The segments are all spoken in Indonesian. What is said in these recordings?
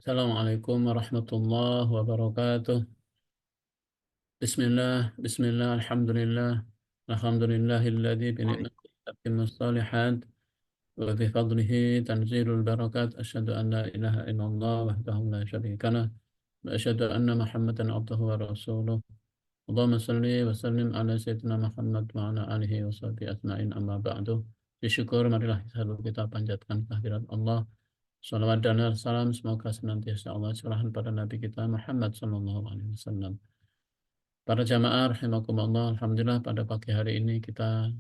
Assalamualaikum warahmatullahi wabarakatuh. Bismillah, alhamdulillah. Alhamdulillahilladzi binikmatihi tatimmus shalihat wa bifadlihi tanzilul barakat. Asyhadu an la ilaha illallah wahdahu la syarika lah wa asyhadu anna Muhammadan abduhu wa rasuluh. Allahumma salli wa sallim ala sayyidina Muhammad wa ala alihi wa sahbihi ajma'in amma ba'du. Disyukur marilah kita panjatkan kehadirat Allah. Salawat dan salam semoga senantiasa Allah curahkan pada Nabi kita Muhammad Sallallahu Alaihi Wasallam. Para jamaah rahimakumullah, alhamdulillah pada pagi hari ini kita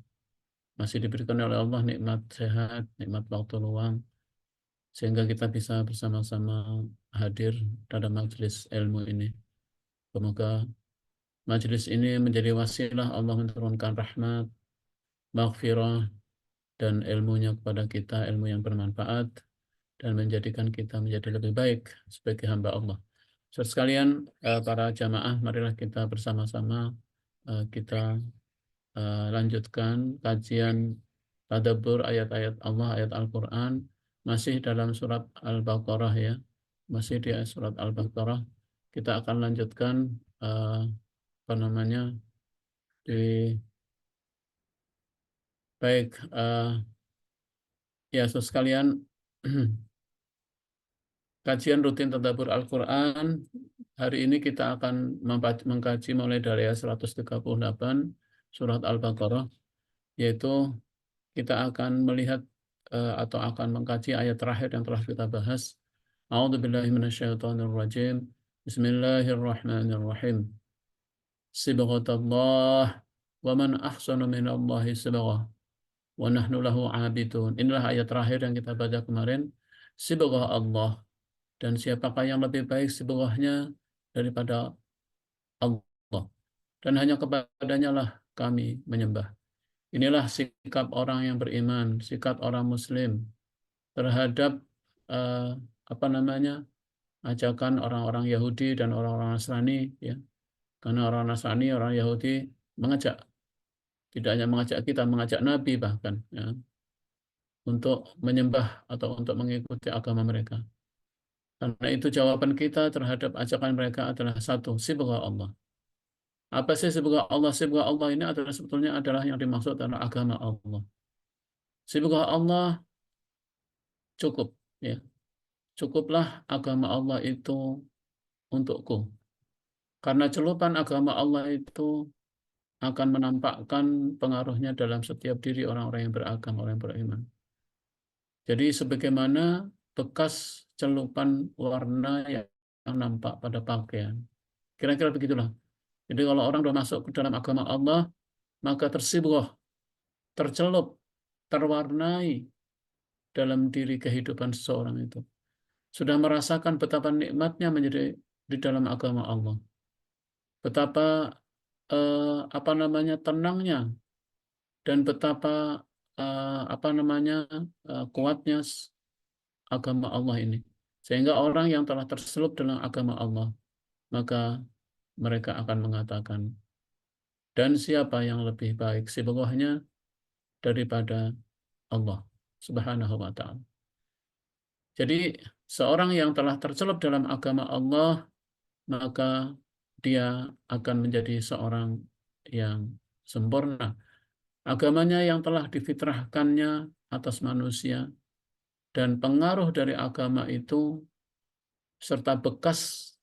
masih diberikan oleh Allah nikmat sehat, nikmat waktu luang, sehingga kita bisa bersama-sama hadir dalam majelis ilmu ini. Semoga majelis ini menjadi wasilah Allah menurunkan rahmat, maghfirah, dan ilmunya kepada kita, ilmu yang bermanfaat, dan menjadikan kita menjadi lebih baik sebagai hamba Allah. Saudara sekalian, para jamaah, marilah kita bersama-sama kita lanjutkan kajian tadabbur ayat-ayat Allah, ayat Al-Quran, masih dalam surat Al-Baqarah ya, masih di surat Al-Baqarah. Kita akan lanjutkan apa namanya di baik ya saudara sekalian. Kajian rutin tadabbur Al-Quran, hari ini kita akan mengkaji mulai dari ayat 138 surat Al-Baqarah, yaitu kita akan melihat atau akan mengkaji ayat terakhir yang telah kita bahas. A'udzubillahi minasyaitonirrajim. Bismillahirrahmanirrahim. Sibghatallah wa man ahsanu minallahi sibghah wa nahnu lahu 'abidun. Inilah ayat terakhir yang kita baca kemarin. Sibghah Allah. Dan siapakah yang lebih baik sibghahnya daripada Allah. Dan hanya kepadanya lah kami menyembah. Inilah sikap orang yang beriman, sikap orang Muslim terhadap apa namanya ajakan orang-orang Yahudi dan orang-orang Nasrani, ya. Karena orang Nasrani, orang Yahudi mengajak, tidak hanya mengajak kita, mengajak Nabi bahkan, ya, untuk menyembah atau untuk mengikuti agama mereka. Karena itu jawaban kita terhadap ajakan mereka adalah satu, sibghah Allah. Apa sih sibghah Allah? Sibghah Allah ini adalah sebetulnya adalah yang dimaksud adalah agama Allah. Sibghah Allah cukup, ya. Cukuplah agama Allah itu untukku. Karena celupan agama Allah itu akan menampakkan pengaruhnya dalam setiap diri orang-orang yang beragama, orang yang beriman. Jadi sebagaimana bekas celupan warna yang nampak pada pakaian. Kira-kira begitulah. Jadi kalau orang sudah masuk ke dalam agama Allah, maka tersibghah, tercelup, terwarnai dalam diri kehidupan seseorang itu. Sudah merasakan betapa nikmatnya menjadi di dalam agama Allah. Betapa apa namanya tenangnya dan betapa apa namanya kuatnya agama Allah ini. Sehingga orang yang telah terselip dalam agama Allah, maka mereka akan mengatakan, dan siapa yang lebih baik sibghahnya daripada Allah Subhanahu wa ta'ala. Jadi seorang yang telah tercelup dalam agama Allah, maka dia akan menjadi seorang yang sempurna. Agamanya yang telah difitrahkannya atas manusia, dan pengaruh dari agama itu serta bekas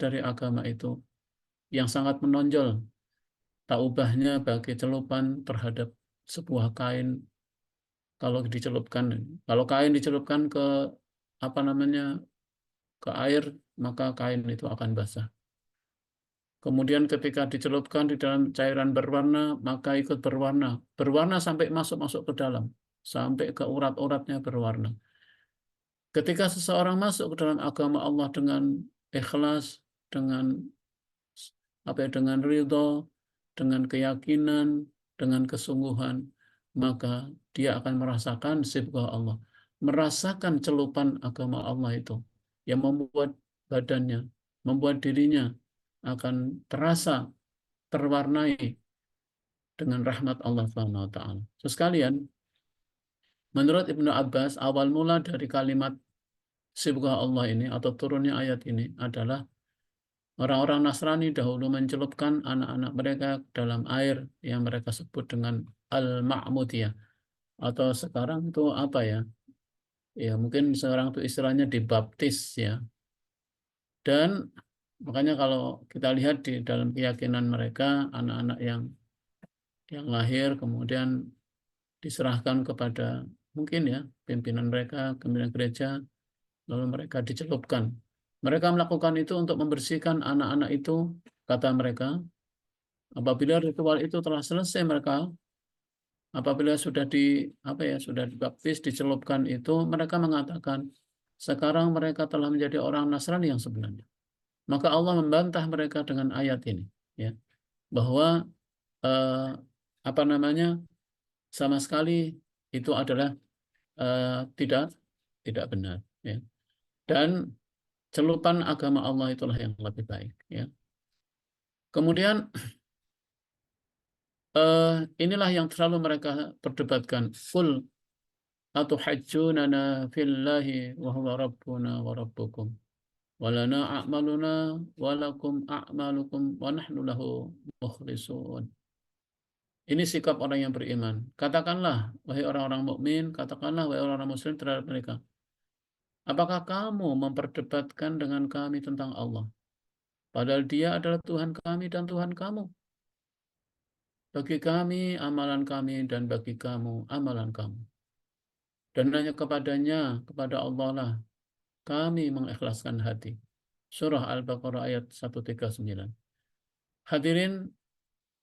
dari agama itu yang sangat menonjol, tak ubahnya bagi celupan terhadap sebuah kain. Kalau kain dicelupkan ke apa namanya ke air, maka kain itu akan basah. Kemudian ketika dicelupkan di dalam cairan berwarna, maka ikut berwarna. Berwarna sampai masuk ke dalam, sampai ke urat-uratnya berwarna. Ketika seseorang masuk ke dalam agama Allah dengan ikhlas, dengan dengan ridho, dengan keyakinan, dengan kesungguhan, maka dia akan merasakan sibghah Allah, merasakan celupan agama Allah itu yang membuat badannya, membuat dirinya akan terasa terwarnai dengan rahmat Allah Subhanahu wa taala. Sekalian, menurut Ibnu Abbas, awal mula dari kalimat sibghah Allah ini atau turunnya ayat ini adalah orang-orang Nasrani dahulu mencelupkan anak-anak mereka dalam air yang mereka sebut dengan al-ma'mudiyah, atau sekarang itu apa ya? Ya mungkin sekarang itu istilahnya dibaptis ya. Dan makanya kalau kita lihat di dalam keyakinan mereka, anak-anak yang lahir kemudian diserahkan kepada mungkin ya pimpinan mereka, pimpinan gereja, lalu mereka dicelupkan. Mereka melakukan itu untuk membersihkan anak-anak itu, kata mereka. Apabila ritual itu telah selesai, mereka apabila sudah sudah dibaptis, dicelupkan itu, mereka mengatakan sekarang mereka telah menjadi orang Nasrani yang sebenarnya. Maka Allah membantah mereka dengan ayat ini, ya, bahwa eh, apa namanya sama sekali itu adalah tidak tidak benar, ya. Dan celupan agama Allah itulah yang lebih baik, ya. Kemudian inilah yang selalu mereka perdebatkan. Qul atuhajjunana fillahi wa huwa rabbuna wa rabbukum wa lana a'maluna wa lakum a'malukum wa nahnu lahu mukhlisun. Ini sikap orang yang beriman. Katakanlah, wahai orang-orang mukmin, katakanlah wahai orang-orang muslim terhadap mereka. Apakah kamu memperdebatkan dengan kami tentang Allah? Padahal Dia adalah Tuhan kami dan Tuhan kamu. Bagi kami amalan kami dan bagi kamu amalan kamu. Dan hanya kepadanya, kepada Allah lah kami mengikhlaskan hati. Surah Al-Baqarah ayat 139. Hadirin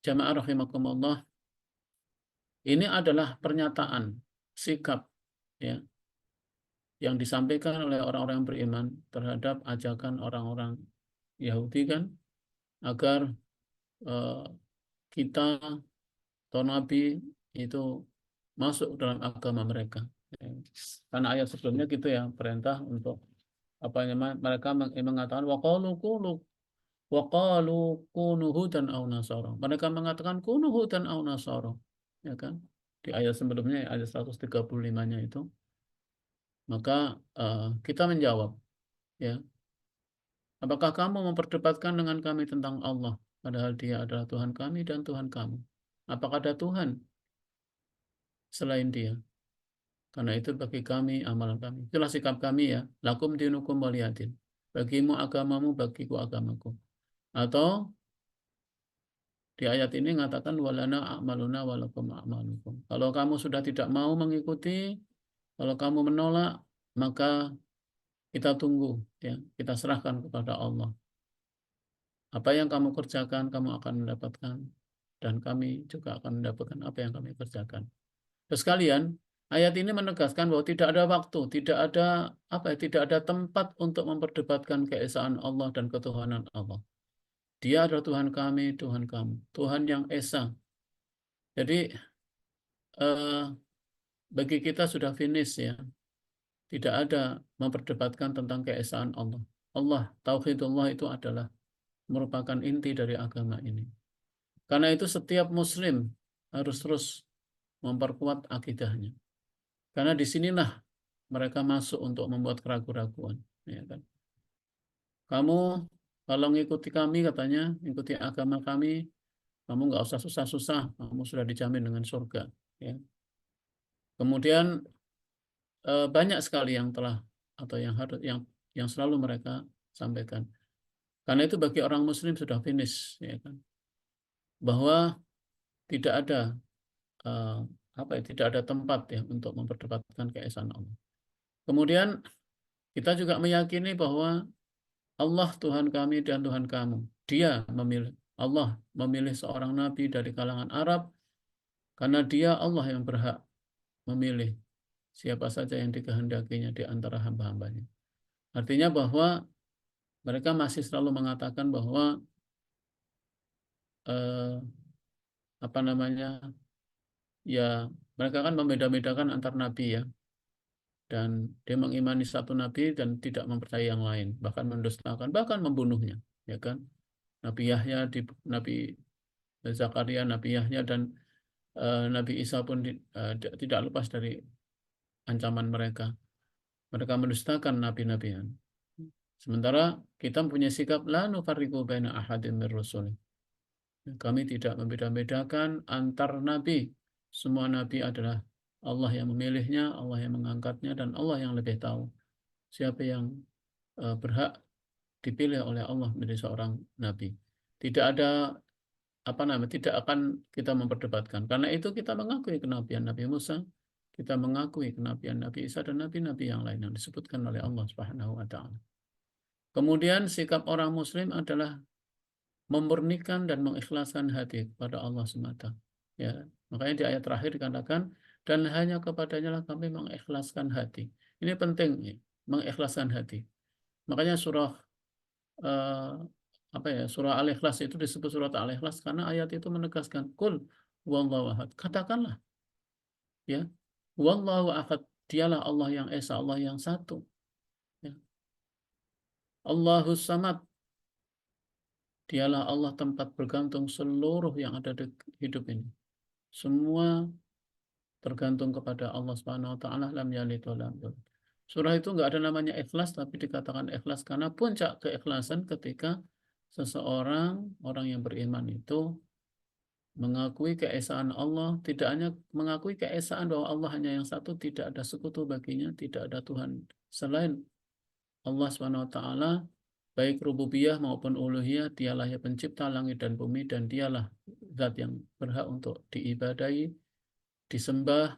jamaah rahimakumullah, ini adalah pernyataan sikap ya yang disampaikan oleh orang-orang yang beriman terhadap ajakan orang-orang Yahudi kan agar eh, kita atau Nabi itu masuk dalam agama mereka. Ya. Karena ayat sebelumnya gitu ya perintah untuk apa namanya mereka mengatakan waqalu kunu hudan aw nasara. Mereka mengatakan kunu hudan aw nasara. Ya kan? Di ayat sebelumnya ayat 135-nya itu. Maka kita menjawab ya, apakah kamu memperdebatkan dengan kami tentang Allah padahal Dia adalah Tuhan kami dan Tuhan kamu? Apakah ada Tuhan selain Dia? Karena itu bagi kami amalan kami. Itulah sikap kami ya. Lakum dinukum waliyadin. Bagimu agamamu, bagiku agamaku. Atau di ayat ini mengatakan walana a'maluna walakum a'malukum. Kalau kamu sudah tidak mau mengikuti, kalau kamu menolak, maka kita tunggu ya, kita serahkan kepada Allah. Apa yang kamu kerjakan, kamu akan mendapatkan, dan kami juga akan mendapatkan apa yang kami kerjakan. Terus sekalian, ayat ini menegaskan bahwa tidak ada waktu, tidak ada tidak ada tempat untuk memperdebatkan keesaan Allah dan ketuhanan Allah. Dia adalah Tuhan kami, Tuhan kamu, Tuhan yang esa. Jadi eh, bagi kita sudah finish ya, tidak ada memperdebatkan tentang keesaan Allah. Allah, tauhidullah itu adalah merupakan inti dari agama ini. Karena itu setiap Muslim harus terus memperkuat akidahnya. Karena disinilah mereka masuk untuk membuat keraguan-keraguan. Ya kan? Kamu kalau ngikuti kami katanya, ikuti agama kami, kamu nggak usah susah-susah, kamu sudah dijamin dengan surga. Ya. Kemudian banyak sekali yang telah atau yang harus yang selalu mereka sampaikan. Karena itu bagi orang Muslim sudah finish, ya kan, bahwa tidak ada eh, tidak ada tempat ya untuk memperdebatkan keesaan Allah. Kemudian kita juga meyakini bahwa Allah Tuhan kami dan Tuhan kamu. Allah memilih seorang nabi dari kalangan Arab karena Dia Allah yang berhak memilih siapa saja yang dikehendakinya di antara hamba-hambanya. Artinya bahwa mereka masih selalu mengatakan bahwa eh, apa namanya ya mereka kan membeda-bedakan antar nabi ya, dan dia mengimani satu nabi dan tidak mempercayai yang lain, bahkan mendustakan, bahkan membunuhnya, ya kan? Nabi Yahya, Nabi Zakaria, Nabi Yahya dan Nabi Isa pun tidak lepas dari ancaman mereka. Mereka mendustakan nabi-nabian. Sementara kita punya sikap la nufarriqu baina ahadin mir rusul. Kami tidak membeda-bedakan antar nabi. Semua nabi adalah Allah yang memilihnya, Allah yang mengangkatnya, dan Allah yang lebih tahu siapa yang berhak dipilih oleh Allah menjadi seorang nabi. Tidak ada tidak akan kita memperdebatkan. Karena itu kita mengakui kenabian Nabi Musa, kita mengakui kenabian Nabi Isa dan nabi-nabi yang lain yang disebutkan oleh Allah Subhanahu wa taala. Kemudian sikap orang muslim adalah memurnikan dan mengikhlaskan hati kepada Allah semata. Ya, makanya di ayat terakhir dikatakan dan hanya kepadanya lah kami mengikhlaskan hati. Ini penting ya, mengikhlaskan hati. Makanya eh, surah Al-Ikhlas itu disebut surat Al-Ikhlas karena ayat itu menegaskan kul wallahu ahad. Katakanlah ya, wallahu ahad, dialah Allah yang esa, Allah yang satu. Ya. Allahus samad, dialah Allah tempat bergantung seluruh yang ada di hidup ini. Semua tergantung kepada Allah Subhanahu wa taala, lam yalid wa lam yulad. Surah itu nggak ada namanya ikhlas, tapi dikatakan ikhlas karena puncak keikhlasan ketika seseorang, orang yang beriman itu mengakui keesaan Allah, tidak hanya mengakui keesaan bahwa Allah hanya yang satu, tidak ada sekutu baginya, tidak ada Tuhan selain Allah Subhanahu wa taala, baik rububiyah maupun uluhiyah. Dialah yang pencipta langit dan bumi, dan dialah zat yang berhak untuk diibadahi, disembah,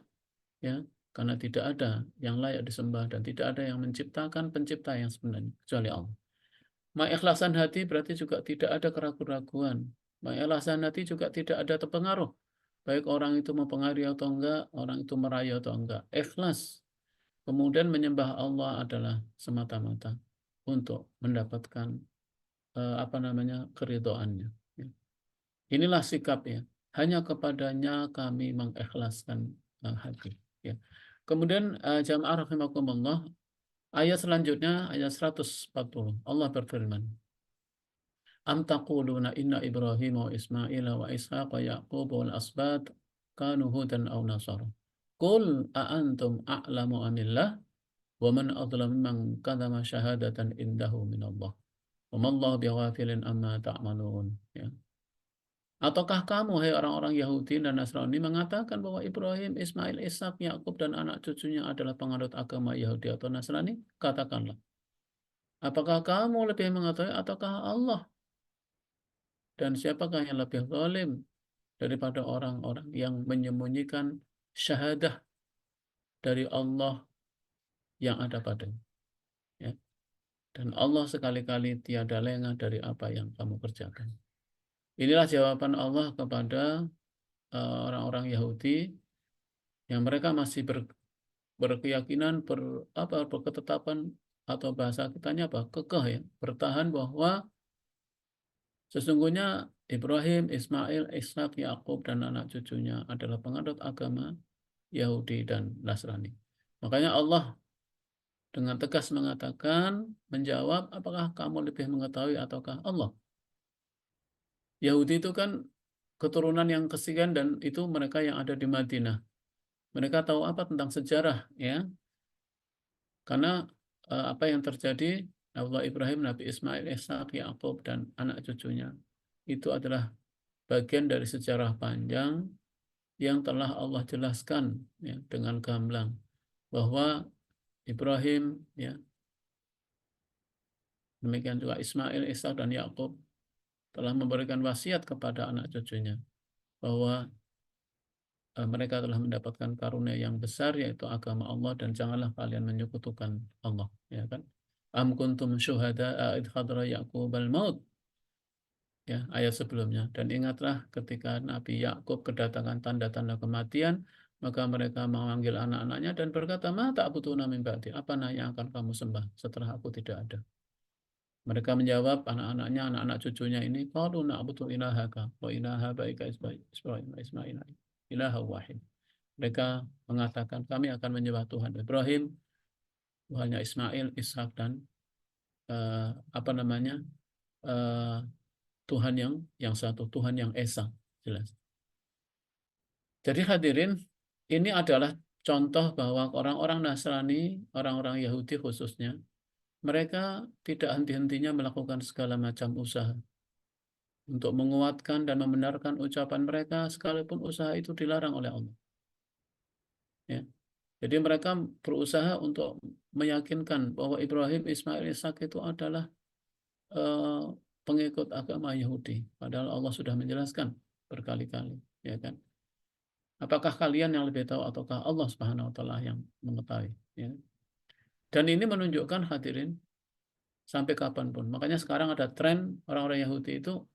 ya, karena tidak ada yang layak disembah dan tidak ada yang menciptakan pencipta yang sebenarnya kecuali Allah. Mengikhlasan hati berarti juga tidak ada keraguan-raguan. Mengikhlasan hati juga tidak ada terpengaruh. Baik orang itu mempengaruhi atau enggak, orang itu merayu atau enggak. Ikhlas. Kemudian menyembah Allah adalah semata-mata untuk mendapatkan keridhoannya. Ya. Inilah sikapnya. Hanya kepadanya kami mengikhlaskan hati. Ya. Kemudian jamaah rahimakumullah, ayat selanjutnya ayat 140. Allah berfirman, Am taquluna inna Ibrahim wa Ismail wa Ishaq wa Yaqub wal asbat kanu hudan aw nasara. Qul a antum a'lamu amillah wa man adlamu mimman kadama syahadatan indahu minallah. Wa mallahu bighafilin amma ta'malun. Ya. Ataukah kamu, hai orang-orang Yahudi dan Nasrani, mengatakan bahwa Ibrahim, Ismail, Ishak, Yakub, dan anak cucunya adalah penganut agama Yahudi atau Nasrani? Katakanlah, apakah kamu lebih mengetahui ataukah Allah? Dan siapakah yang lebih zalim daripada orang-orang yang menyembunyikan syahadah dari Allah yang ada padanya? Ya. Dan Allah sekali-kali tiada lengah dari apa yang kamu kerjakan. Inilah jawaban Allah kepada orang-orang Yahudi yang mereka masih berkeyakinan, berketetapan, atau bahasa kitanya kekeh ya, bertahan bahwa sesungguhnya Ibrahim, Ismail, Ishak, Yakub, dan anak cucunya adalah penganut agama Yahudi dan Nasrani. Makanya Allah dengan tegas mengatakan, menjawab, apakah kamu lebih mengetahui ataukah Allah? Yahudi itu kan keturunan yang kesekian dan itu mereka yang ada di Madinah. Mereka tahu apa tentang sejarah, ya? Karena apa yang terjadi, Allah Ibrahim, Nabi Ismail, Ishak, Yakub, dan anak cucunya itu adalah bagian dari sejarah panjang yang telah Allah jelaskan ya, dengan gamblang bahwa Ibrahim, ya, demikian juga Ismail, Ishak, dan Yakub telah memberikan wasiat kepada anak cucunya bahwa mereka telah mendapatkan karunia yang besar yaitu agama Allah dan janganlah kalian menyekutukan Allah, ya kan? Am kuntum syuhada'a id hadra Yaqub al-maut, ya, ayat sebelumnya. Dan ingatlah ketika Nabi Yakub kedatangan tanda-tanda kematian, maka mereka memanggil anak-anaknya dan berkata, ma ta'buduna min ba'di, apa yang akan kamu sembah setelah aku tidak ada? Mereka menjawab, anak-anaknya, anak-anak cucunya ini, qalu na'budu ilahaka wa ilaha baika Ismail wa Ismail ilaha wahid. Mereka mengatakan, kami akan menyembah Tuhan Ibrahim, Tuhannya Ismail, Ishak, dan eh, apa namanya eh, Tuhan yang satu, Tuhan yang esa, jelas. Jadi hadirin, ini adalah contoh bahwa orang-orang Nasrani, orang-orang Yahudi khususnya, mereka tidak henti-hentinya melakukan segala macam usaha untuk menguatkan dan membenarkan ucapan mereka, sekalipun usaha itu dilarang oleh Allah. Ya. Jadi mereka berusaha untuk meyakinkan bahwa Ibrahim, Ismail, Ishak itu adalah eh, pengikut agama Yahudi. Padahal Allah sudah menjelaskan berkali-kali, ya kan? Apakah kalian yang lebih tahu ataukah Allah Subhanahu wa taala yang mengetahui, ya? Dan ini menunjukkan hadirin sampai kapanpun. Makanya sekarang ada tren orang-orang Yahudi itu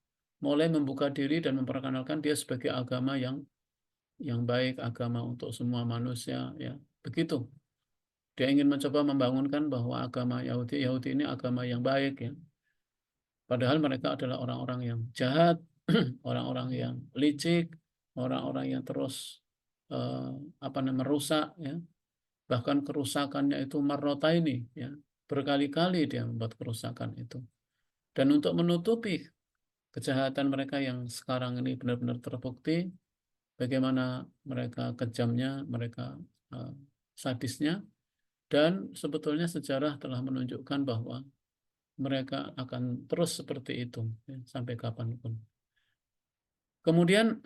mulai membuka diri dan memperkenalkan dia sebagai agama yang baik, agama untuk semua manusia, ya. Begitu. Dia ingin mencoba membangunkan bahwa agama Yahudi, Yahudi ini agama yang baik, ya. Padahal mereka adalah orang-orang yang jahat, orang-orang yang licik, orang-orang yang terus eh, merusak, ya. Bahkan kerusakannya itu marrotaini, ya. Berkali-kali dia membuat kerusakan itu. Dan untuk menutupi kejahatan mereka yang sekarang ini benar-benar terbukti, bagaimana mereka kejamnya, mereka eh, sadisnya, dan sebetulnya sejarah telah menunjukkan bahwa mereka akan terus seperti itu, ya, sampai kapanpun. Kemudian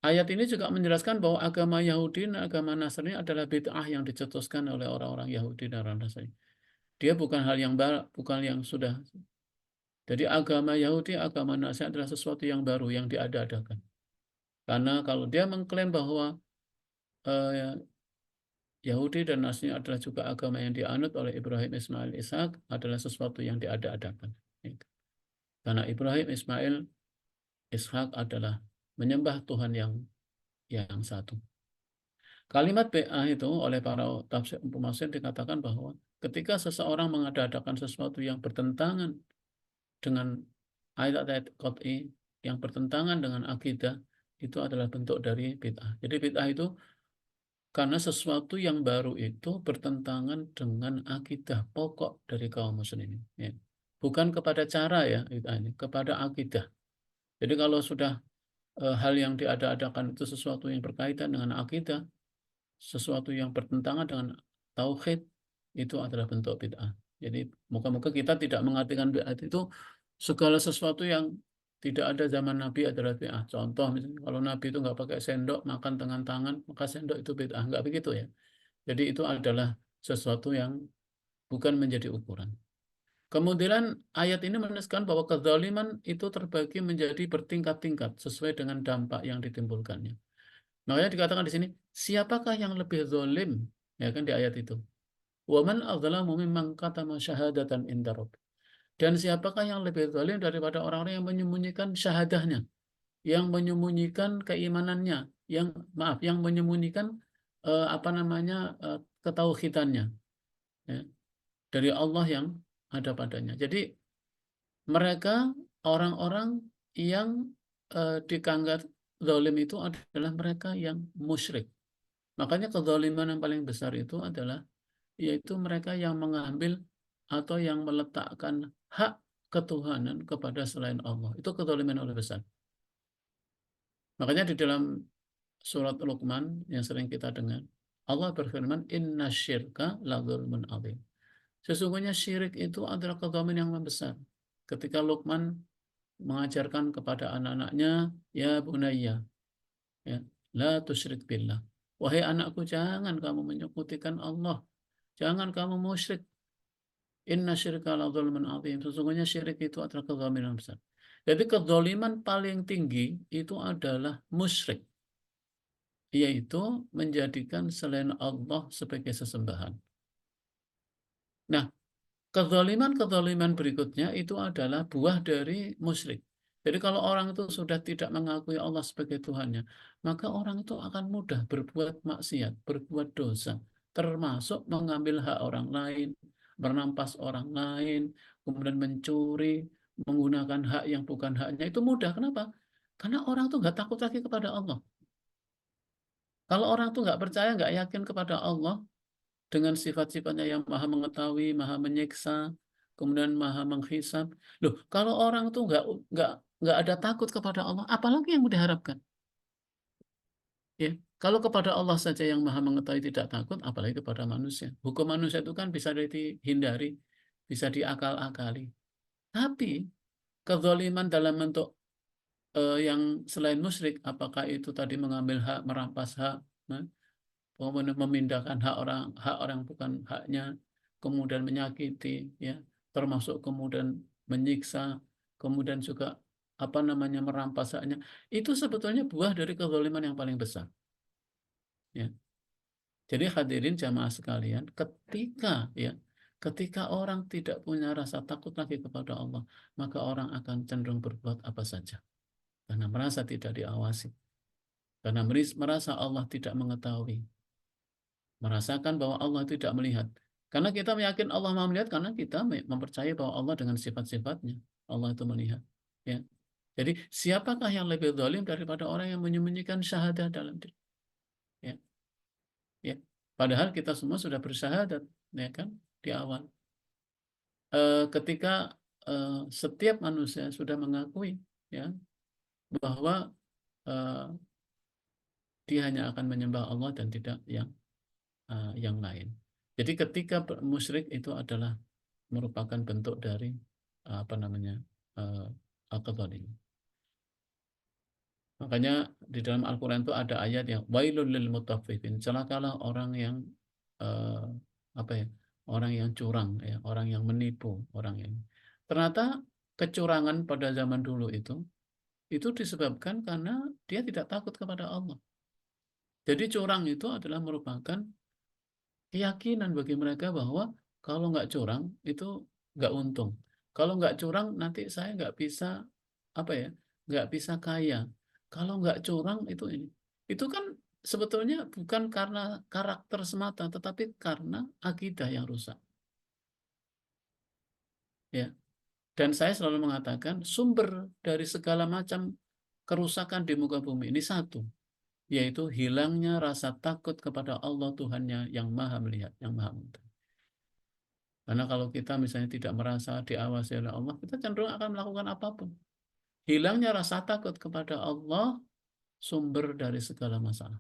ayat ini juga menjelaskan bahwa agama Yahudi dan agama Nasrani adalah bid'ah yang dicetuskan oleh orang-orang Yahudi dan orang Nasrani. Dia bukan hal yang baru, bukan yang sudah. Jadi agama Yahudi, agama Nasrani adalah sesuatu yang baru yang diada-adakan. Karena kalau dia mengklaim bahwa eh, Yahudi dan Nasrani adalah juga agama yang dianut oleh Ibrahim, Ismail, Ishak adalah sesuatu yang diada-adakan. Karena Ibrahim, Ismail, Ishak adalah menyembah Tuhan yang satu. Kalimat BA itu oleh para tafsir pemafsir dikatakan bahwa ketika seseorang mengada-adakan sesuatu yang bertentangan dengan ayat-ayat qat'i, yang bertentangan dengan akidah, itu adalah bentuk dari bid'ah. Jadi bid'ah itu karena sesuatu yang baru itu bertentangan dengan akidah pokok dari kaum muslimin. Ya. Bukan kepada cara, ya, bid'ah ini, kepada akidah. Jadi kalau sudah hal yang diada-adakan itu sesuatu yang berkaitan dengan akidah, sesuatu yang bertentangan dengan tauhid, itu adalah bentuk bid'ah. Jadi moga-moga kita tidak mengartikan bid'ah itu segala sesuatu yang tidak ada zaman Nabi adalah bid'ah. Contoh misalnya kalau Nabi itu nggak pakai sendok, makan dengan tangan, maka sendok itu bid'ah. Nggak begitu, ya. Jadi itu adalah sesuatu yang bukan menjadi ukuran. Kemudian ayat ini menegaskan bahwa kezaliman itu terbagi menjadi bertingkat-tingkat sesuai dengan dampak yang ditimbulkannya. Makanya dikatakan di sini, siapakah yang lebih zalim? Ya kan di ayat itu. Waman adzlamu mimman katama syahadatan inda rabbih. Dan siapakah yang lebih zalim daripada orang-orang yang menyembunyikan syahadahnya, yang menyembunyikan keimanannya, yang menyembunyikan ketauhidannya, ya, dari Allah yang ada padanya. Jadi mereka orang-orang yang dikanggat zalim itu adalah mereka yang musyrik. Makanya kezaliman yang paling besar itu adalah yaitu mereka yang mengambil atau yang meletakkan hak ketuhanan kepada selain Allah. Itu kezaliman yang paling besar. Makanya di dalam surat Luqman yang sering kita dengar, Allah berfirman, "Inna syirka la dzulmun adzim." Sesungguhnya syirik itu adalah kezaliman yang besar. Ketika Luqman mengajarkan kepada anak-anaknya, "Ya bunayya, ya, la tusyrik billah." Wahai anakku, jangan kamu menyekutikan Allah. Jangan kamu musyrik. Inna syirka la dzulmun adzim. Sesungguhnya syirik itu adalah kezaliman yang besar. Jadi kezaliman paling tinggi itu adalah musyrik, yaitu menjadikan selain Allah sebagai sesembahan. Nah, kezaliman-kezaliman berikutnya itu adalah buah dari musyrik. Jadi kalau orang itu sudah tidak mengakui Allah sebagai Tuhannya, maka orang itu akan mudah berbuat maksiat, berbuat dosa, termasuk mengambil hak orang lain, merampas orang lain, kemudian mencuri, menggunakan hak yang bukan haknya. Itu mudah. Kenapa? Karena orang itu nggak takut lagi kepada Allah. Kalau orang itu nggak percaya, nggak yakin kepada Allah, dengan sifat-sifatnya yang maha mengetahui, maha menyiksa, kemudian maha menghisab. Loh, kalau orang itu nggak ada takut kepada Allah, apalagi yang mau diharapkan? Ya. Kalau kepada Allah saja yang Maha Mengetahui tidak takut, apalagi kepada manusia. Hukum manusia itu kan bisa dihindari, bisa diakal-akali. Tapi kezaliman dalam bentuk yang selain musyrik, apakah itu tadi mengambil hak, merampas hak, nah, kemudian memindahkan hak orang bukan haknya, kemudian menyakiti, ya, termasuk kemudian menyiksa, kemudian juga apa namanya merampas haknya, itu sebetulnya buah dari kezaliman yang paling besar. Ya. Jadi hadirin jamaah sekalian, ketika orang tidak punya rasa takut lagi kepada Allah, maka orang akan cenderung berbuat apa saja karena merasa tidak diawasi, karena merasa Allah tidak mengetahui, merasakan bahwa Allah tidak melihat. Karena kita meyakin Allah Maha melihat karena kita mempercayai bahwa Allah dengan sifat-sifatnya Allah itu melihat. Ya. Jadi siapakah yang lebih zalim daripada orang yang menyembunyikan syahadat dalam diri? Ya. Ya. Padahal kita semua sudah bersyahadat, ya kan, di awal. Ketika setiap manusia sudah mengakui, ya, bahwa eh, dia hanya akan menyembah Allah dan tidak yang lain. Jadi ketika musyrik itu adalah merupakan bentuk dari apa namanya kezaliman. Makanya di dalam Al-Quran itu ada ayat yang wailul lil mutaffifin. Celakalah orang yang eh, apa ya? Orang yang curang, ya, orang yang menipu, orang yang ternyata kecurangan pada zaman dulu itu disebabkan karena dia tidak takut kepada Allah. Jadi curang itu adalah merupakan keyakinan bagi mereka bahwa kalau nggak curang itu nggak untung. Kalau nggak curang nanti saya nggak bisa apa ya, nggak bisa kaya. Kalau nggak curang itu ini. Itu kan sebetulnya bukan karena karakter semata, tetapi karena akidah yang rusak. Ya. Dan saya selalu mengatakan sumber dari segala macam kerusakan di muka bumi ini satu, yaitu hilangnya rasa takut kepada Allah Tuhannya yang maha melihat, yang maha mengetahui. Karena kalau kita misalnya tidak merasa diawasi oleh Allah, kita cenderung akan melakukan apapun. Hilangnya rasa takut kepada Allah sumber dari segala masalah.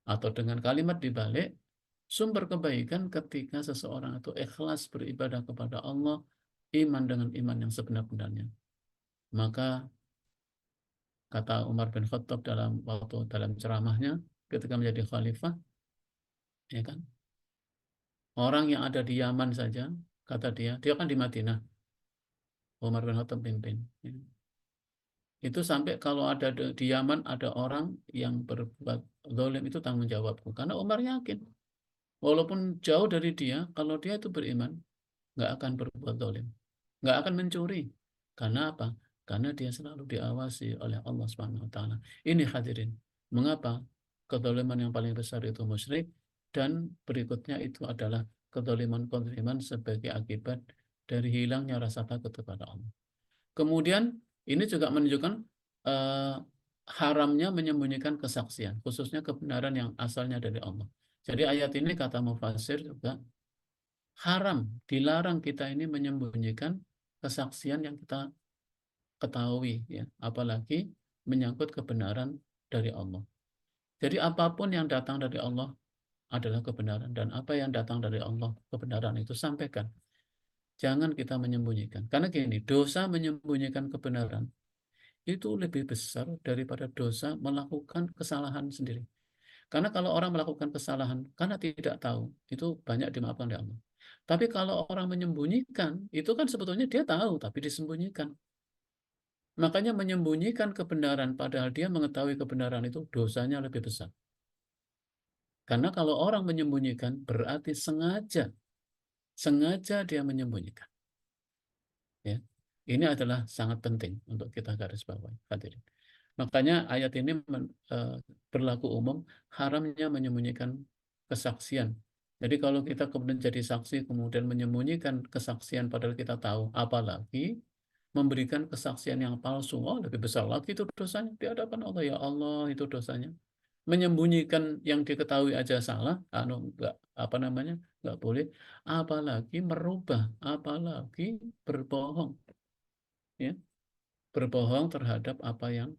Atau dengan kalimat dibalik, sumber kebaikan ketika seseorang itu ikhlas beribadah kepada Allah, iman dengan iman yang sebenar-benarnya. Maka kata Umar bin Khattab dalam ceramahnya ketika menjadi khalifah, ya kan, orang yang ada di Yaman saja, kata dia kan di Madinah, Umar bin Khattab pimpin. Ya. Itu sampai kalau ada di Yaman ada orang yang berbuat zalim itu tanggung jawabku. Karena Umar yakin, walaupun jauh dari dia, kalau dia itu beriman, nggak akan berbuat zalim, nggak akan mencuri. Karena apa? Karena dia selalu diawasi oleh Allah Subhanahu Wa Taala. Ini hadirin, mengapa kezaliman yang paling besar itu musyrik dan berikutnya itu adalah kezaliman-kezaliman sebagai akibat dari hilangnya rasa takut kepada Allah. Kemudian ini juga menunjukkan eh, haramnya menyembunyikan kesaksian, khususnya kebenaran yang asalnya dari Allah. Jadi ayat ini kata mufassir juga haram, dilarang kita ini menyembunyikan kesaksian yang kita ketahui, ya, apalagi menyangkut kebenaran dari Allah. Jadi apapun yang datang dari Allah adalah kebenaran dan apa yang datang dari Allah kebenaran itu sampaikan. Jangan kita menyembunyikan. Karena gini, dosa menyembunyikan kebenaran itu lebih besar daripada dosa melakukan kesalahan sendiri. Karena kalau orang melakukan kesalahan karena tidak tahu, itu banyak dimaafkan oleh Allah. Tapi kalau orang menyembunyikan, itu kan sebetulnya dia tahu, tapi disembunyikan. Makanya menyembunyikan kebenaran, padahal dia mengetahui kebenaran itu dosanya lebih besar. Karena kalau orang menyembunyikan, berarti sengaja dia menyembunyikan. Ya. Ini adalah sangat penting untuk kita garis bawahi, hadirin. Makanya ayat ini berlaku umum, haramnya menyembunyikan kesaksian. Jadi kalau kita kemudian jadi saksi, kemudian menyembunyikan kesaksian padahal kita tahu, apalagi memberikan kesaksian yang palsu, oh, lebih besar lagi itu dosanya di hadapan Allah. Ya Allah, itu dosanya. Menyembunyikan yang diketahui aja salah, enggak, apa namanya, enggak boleh, apalagi merubah, apalagi berbohong, ya, berbohong terhadap apa yang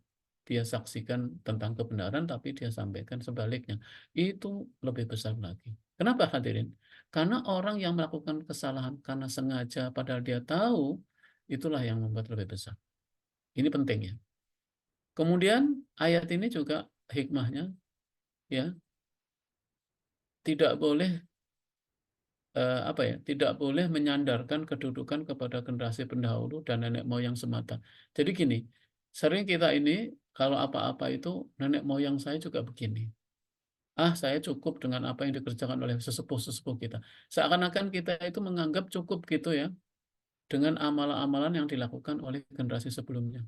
dia saksikan tentang kebenaran, tapi dia sampaikan sebaliknya. Itu lebih besar lagi. Kenapa hadirin? Karena orang yang melakukan kesalahan karena sengaja padahal dia tahu, itulah yang membuat lebih besar. Ini penting ya. Kemudian ayat ini juga hikmahnya ya, tidak boleh apa ya, tidak boleh menyandarkan kedudukan kepada generasi pendahulu dan nenek moyang semata. Jadi gini, sering kita ini kalau apa-apa itu nenek moyang saya juga begini. Ah, saya cukup dengan apa yang dikerjakan oleh sesepuh-sesepuh kita. Seakan-akan kita itu menganggap cukup gitu ya dengan amalan-amalan yang dilakukan oleh generasi sebelumnya.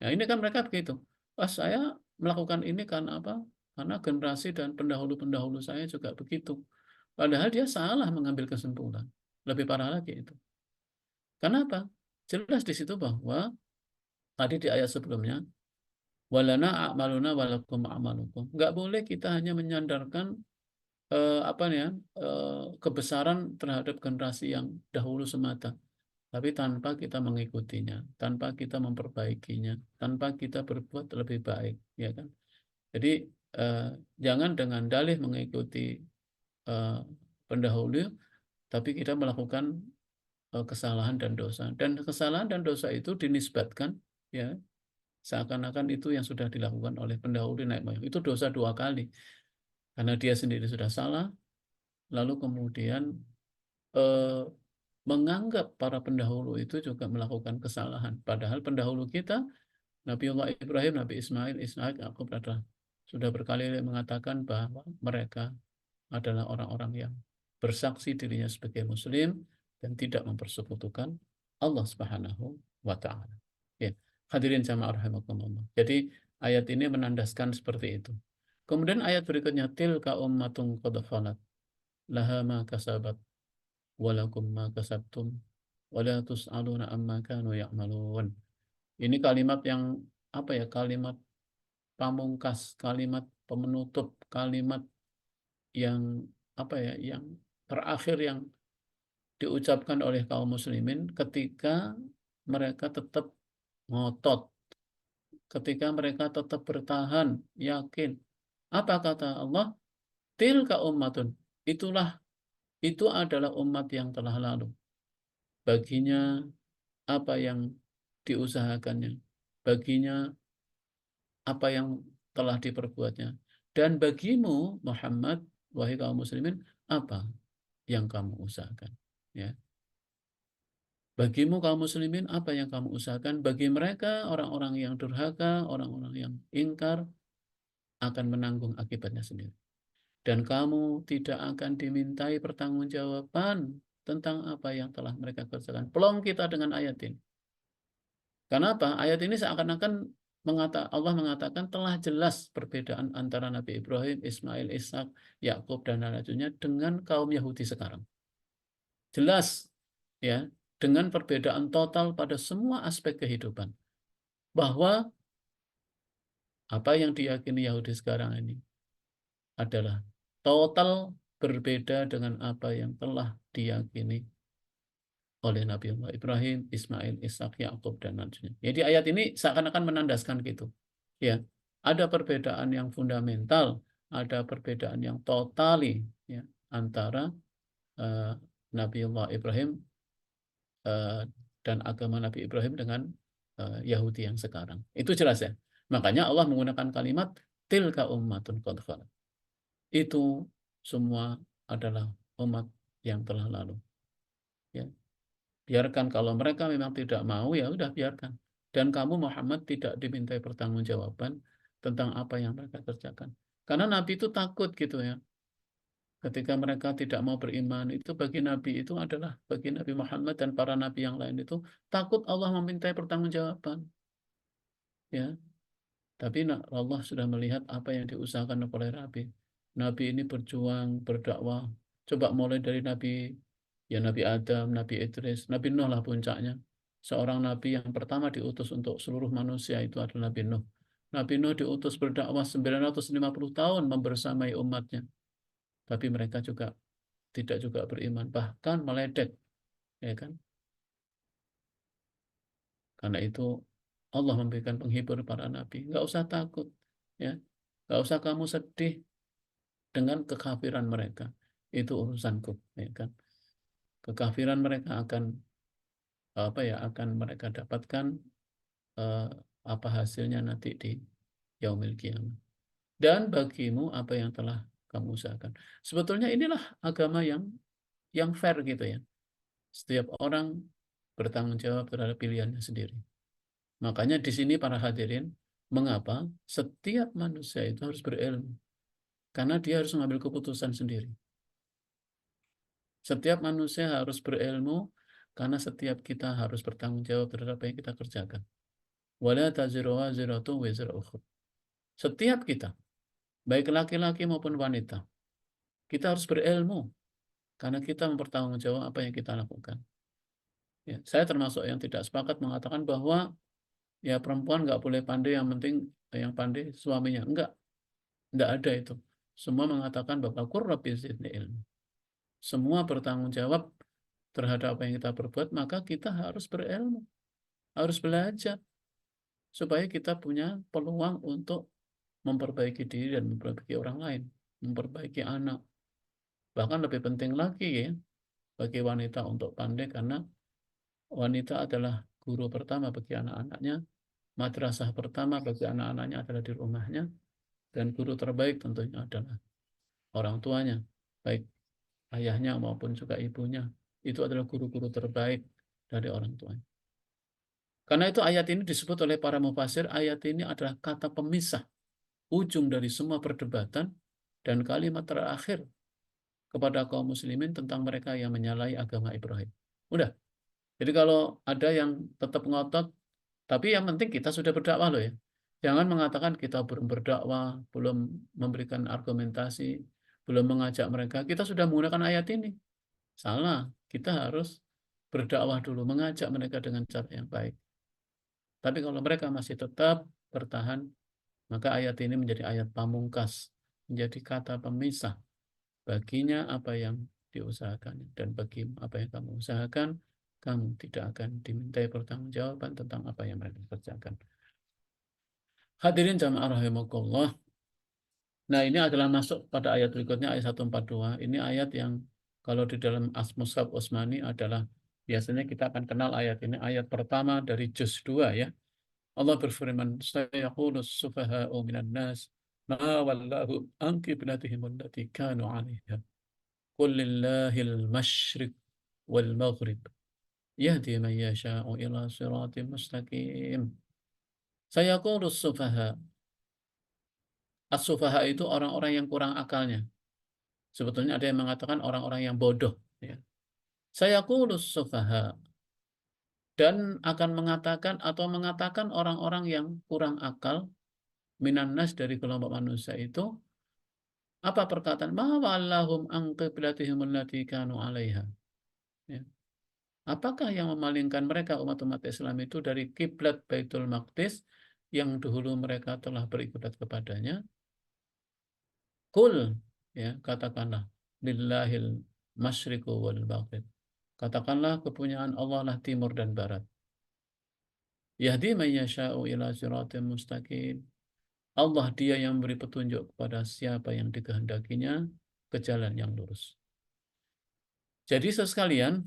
Nah, ini kan mereka begitu. Wah, saya melakukan ini karena apa? Karena generasi dan pendahulu-pendahulu saya juga begitu. Padahal dia salah mengambil kesimpulan. Lebih parah lagi itu. Kenapa? Jelas di situ bahwa tadi di ayat sebelumnya, walana a'maluna walakum a'malukum. Nggak boleh kita hanya menyandarkan apa ya, kebesaran terhadap generasi yang dahulu semata. Tapi tanpa kita mengikutinya, tanpa kita memperbaikinya, tanpa kita berbuat lebih baik, ya kan? Jadi eh, jangan dengan dalih mengikuti eh, pendahulu, tapi kita melakukan kesalahan dan dosa. Dan kesalahan dan dosa itu dinisbatkan, ya, seakan-akan itu yang sudah dilakukan oleh pendahulu nenek moyang. Itu dosa dua kali, karena dia sendiri sudah salah, lalu kemudian eh, menganggap para pendahulu itu juga melakukan kesalahan. Padahal pendahulu kita, Nabiullah Ibrahim, Nabi Ismail, Ishak, Yakub adalah sudah berkali-kali mengatakan bahwa mereka adalah orang-orang yang bersaksi dirinya sebagai muslim dan tidak mempersekutukan Allah Subhanahu wa taala. Ya, hadirin jamaah rahimakumullah. Jadi ayat ini menandaskan seperti itu. Kemudian ayat berikutnya, tilka ummatun qad khalat laha ma kasabat walakum ma kasabtum wala tus'aluna amma kanu ya'malun. Ini kalimat yang apa ya? Kalimat pamungkas, kalimat penutup, kalimat yang apa ya? Yang terakhir yang diucapkan oleh kaum muslimin ketika mereka tetap ngotot, ketika mereka tetap bertahan, yakin. Apa kata Allah? Tilka ummatun. Itulah, itu adalah umat yang telah lalu. Baginya apa yang diusahakannya, baginya apa yang telah diperbuatnya. Dan bagimu Muhammad, wahai kaum muslimin, apa yang kamu usahakan? Ya. Bagimu kaum muslimin, apa yang kamu usahakan? Bagi mereka, orang-orang yang durhaka, orang-orang yang ingkar, akan menanggung akibatnya sendiri. Dan kamu tidak akan dimintai pertanggungjawaban tentang apa yang telah mereka kerjakan. Pelong kita dengan ayat ini. Kenapa? Ayat ini seakan-akan Allah mengatakan telah jelas perbedaan antara Nabi Ibrahim, Ismail, Ishak, Yakub dan lain-lainnya dengan kaum Yahudi sekarang. Jelas ya, dengan perbedaan total pada semua aspek kehidupan. Bahwa apa yang diyakini Yahudi sekarang ini adalah total berbeda dengan apa yang telah diyakini oleh Nabi Ibrahim, Ismail, Ishak, Yakub dan lainnya. Jadi ayat ini seakan-akan menandaskan gitu. Ya, ada perbedaan yang fundamental, ada perbedaan yang totali ya, antara uh, Nabiullah Ibrahim uh, dan agama Nabi Ibrahim dengan Yahudi yang sekarang. Itu jelas ya. Makanya Allah menggunakan kalimat tilka ummatun qad khalat. Itu semua adalah umat yang telah lalu. Ya. Biarkan kalau mereka memang tidak mau, ya udah biarkan. Dan kamu Muhammad tidak dimintai pertanggungjawaban tentang apa yang mereka kerjakan. Karena Nabi itu takut gitu ya. Ketika mereka tidak mau beriman, itu bagi Nabi itu adalah bagi Nabi Muhammad dan para Nabi yang lain itu takut Allah memintai pertanggungjawaban. Ya, tapi Allah sudah melihat apa yang diusahakan oleh Nabi. Nabi ini berjuang, berdakwah. Coba mulai dari Nabi, ya Nabi Adam, Nabi Idris, Nabi Nuh lah puncaknya. Seorang Nabi yang pertama diutus untuk seluruh manusia itu adalah Nabi Nuh. Nabi Nuh diutus berdakwah 950 tahun membersamai umatnya. Tapi mereka juga tidak juga beriman, bahkan meledek, ya kan? Karena itu Allah memberikan penghibur para nabi. Nggak usah takut, ya. Nggak usah kamu sedih dengan kekafiran mereka. Itu urusanku, ya kan. Kekafiran mereka akan akan mereka dapatkan eh, apa hasilnya nanti di yaumil qiyamah. Dan bagimu apa yang telah kamu usahakan. Sebetulnya inilah agama yang fair gitu ya. Setiap orang bertanggung jawab terhadap pilihannya sendiri. Makanya di sini para hadirin, mengapa setiap manusia itu harus berilmu? Karena dia harus mengambil keputusan sendiri. Setiap manusia harus berilmu karena setiap kita harus bertanggung jawab terhadap apa yang kita kerjakan. Wala taziru waziratu wizra ukhra. Setiap kita, baik laki-laki maupun wanita, kita harus berilmu karena kita mempertanggungjawab apa yang kita lakukan. Ya, saya termasuk yang tidak sepakat mengatakan bahwa ya perempuan nggak boleh pandai, yang penting yang pandai suaminya. Enggak ada itu. Semua mengatakan bahwa qur rabbi zidni ilmu. Semua bertanggung jawab terhadap apa yang kita perbuat, maka kita harus berilmu, harus belajar supaya kita punya peluang untuk memperbaiki diri dan memperbaiki orang lain, memperbaiki anak. Bahkan lebih penting lagi ya bagi wanita untuk pandai, karena wanita adalah guru pertama bagi anak-anaknya, madrasah pertama bagi anak-anaknya adalah di rumahnya, dan guru terbaik tentunya adalah orang tuanya, baik ayahnya maupun juga ibunya. Itu adalah guru-guru terbaik dari orang tuanya. Karena itu ayat ini disebut oleh para mufasir, ayat ini adalah kata pemisah, ujung dari semua perdebatan dan kalimat terakhir kepada kaum muslimin tentang mereka yang menyalahi agama Ibrahim. Udah. Jadi kalau ada yang tetap ngotot, tapi yang penting kita sudah berdakwah loh ya. Jangan mengatakan kita belum berdakwah, belum memberikan argumentasi, belum mengajak mereka. Kita sudah menggunakan ayat ini. Salah. Kita harus berdakwah dulu, mengajak mereka dengan cara yang baik. Tapi kalau mereka masih tetap bertahan, maka ayat ini menjadi ayat pamungkas, menjadi kata pemisah. Baginya apa yang diusahakan, dan bagi apa yang kamu usahakan, kamu tidak akan dimintai pertanggungjawaban tentang apa yang mereka kerjakan. Hadirin jamaah rahimakumullah. Nah, ini adalah masuk pada ayat berikutnya, ayat 142. Ini ayat yang kalau di dalam Mushaf Utsmani adalah biasanya kita akan kenal ayat ini, ayat pertama dari juz 2 ya. Allah berfirman, "Sayaqulus sufaha'u minan nas ma wallahu an qiblatihim allati kanu 'alaiha. Qul lillahil masyriq wal maghrib. Yahdi man yasha'u ila siratim mustaqim." Sayaqulus sufaha. As-sufaha itu orang-orang yang kurang akalnya. Sebetulnya ada yang mengatakan orang-orang yang bodoh. Ya. Sayaqulus sufaha. Dan akan mengatakan orang-orang yang kurang akal minan nas dari kelompok manusia itu, apa perkataan? Ma wallahum an qiblatihim allati kanu 'alaiha. Ya. Apakah yang memalingkan mereka umat-umat Islam itu dari kiblat Baitul Maqdis yang dahulu mereka telah beribadat kepadanya? Kul, ya, katakanlah, lillahil masyriqu wal maghrib. Katakanlah kepunyaan Allah lah timur dan barat. Yahdi man yasha'u ila siratim mustaqim. Allah dia yang memberi petunjuk kepada siapa yang dikehendakinya ke jalan yang lurus. Jadi sekalian,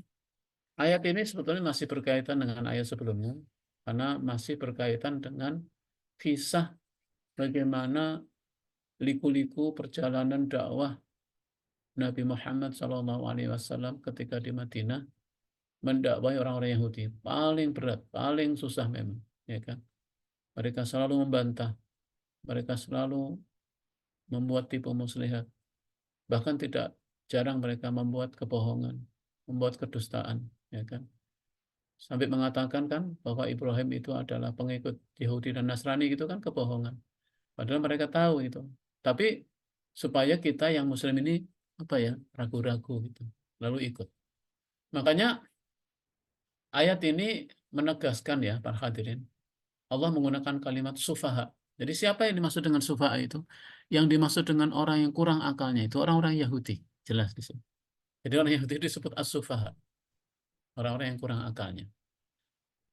ayat ini sebetulnya masih berkaitan dengan ayat sebelumnya, karena masih berkaitan dengan kisah bagaimana liku-liku perjalanan dakwah Nabi Muhammad SAW ketika di Madinah mendakwai orang-orang Yahudi. Paling berat, paling susah memang, ya kan? Mereka selalu membantah, mereka selalu membuat tipu muslihat, bahkan tidak jarang mereka membuat kebohongan, membuat kedustaan, ya kan? Sampai mengatakan kan bahwa Ibrahim itu adalah pengikut Yahudi dan Nasrani, gitu kan kebohongan. Padahal mereka tahu itu. Tapi supaya kita yang Muslim ini ragu-ragu gitu, lalu ikut. Makanya ayat ini menegaskan ya para hadirin, Allah menggunakan kalimat sufaha. Jadi siapa yang dimaksud dengan sufaha itu? Yang dimaksud dengan orang yang kurang akalnya itu orang-orang Yahudi, jelas di sini. Jadi orang Yahudi disebut as-sufaha, orang-orang yang kurang akalnya.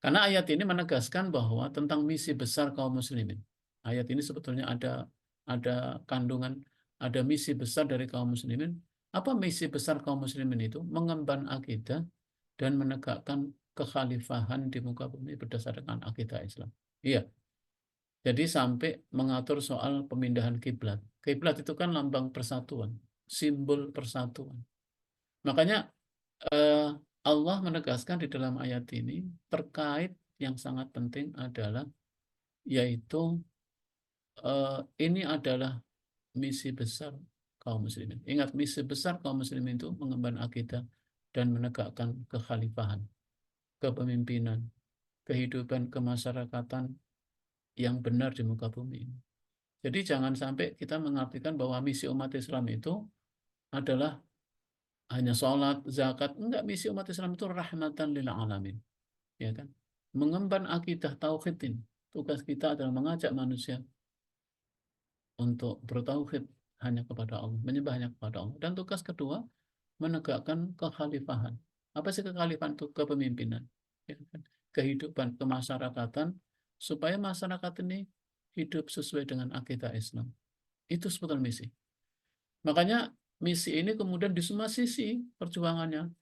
Karena ayat ini menegaskan bahwa tentang misi besar kaum muslimin. Ayat ini sebetulnya ada kandungan, ada misi besar dari kaum muslimin. Apa misi besar kaum muslimin itu? Mengemban akidah dan menegakkan kekhalifahan di muka bumi berdasarkan akidah Islam. Iya, jadi sampai mengatur soal pemindahan kiblat. Kiblat itu kan lambang persatuan, simbol persatuan. Makanya eh, Allah menegaskan di dalam ayat ini terkait yang sangat penting adalah yaitu ini adalah misi besar kaum muslimin. Ingat, misi besar kaum muslimin itu mengemban akidah dan menegakkan kekhalifahan, kepemimpinan, kehidupan kemasyarakatan yang benar di muka bumi ini. Jadi jangan sampai kita mengartikan bahwa misi umat Islam itu adalah hanya sholat, zakat. Enggak, misi umat Islam itu rahmatan lil alamin. Ya kan? Mengemban akidah tauhid ini. Tugas kita adalah mengajak manusia untuk bertauhid hanya kepada Allah, menyembah hanya kepada Allah. Dan tugas kedua, menegakkan kekhalifahan. Apa sih kekhalifahan itu? Kepemimpinan. Ya kan? Kehidupan kemasyarakatan supaya masyarakat ini hidup sesuai dengan akidah Islam. Itu sebetulnya misi. Makanya misi ini kemudian di semua sisi perjuangannya.